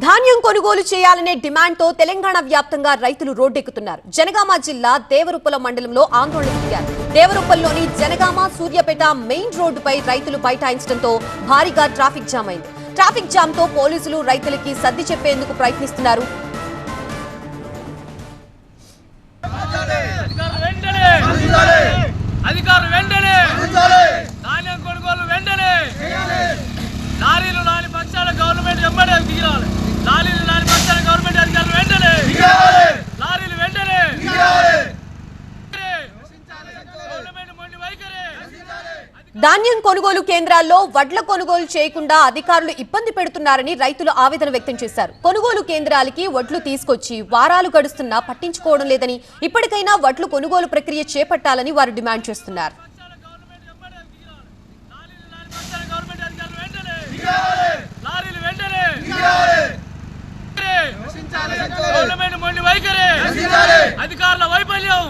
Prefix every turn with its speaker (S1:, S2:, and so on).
S1: ధాన్యం కొనుగోలు చేయాలనే డిమాండ్తో తెలంగాణ వ్యాప్తంగా రైతులు రోడ్డెక్కుతున్నారు. జనగామ జిల్లా దేవరుప్పల మండలంలో ఆందోళన దిగారు. దేవరుప్పల్లోని జనగామ సూర్యాపేట మెయిన్ రోడ్డుపై రైతులు బైఠాయించడంతో భారీగా ట్రాఫిక్ జామ్ అయింది. ట్రాఫిక్ జామ్ తో పోలీసులు రైతులకి సర్ది చెప్పేందుకు ప్రయత్నిస్తున్నారు. ధాన్యం కొనుగోలు కేంద్రాల్లో వడ్ల కొనుగోలు చేయకుండా అధికారులు ఇబ్బంది పెడుతున్నారని రైతులు ఆవేదన వ్యక్తం చేశారు. కొనుగోలు కేంద్రాలకి వడ్లు తీసుకొచ్చి వారాలు గడుస్తున్నా పట్టించుకోవడం లేదని, ఇప్పటికైనా వడ్లు కొనుగోలు ప్రక్రియ చేపట్టాలని వారు డిమాండ్ చేస్తున్నారు.
S2: అధికారుల వైఫల్యం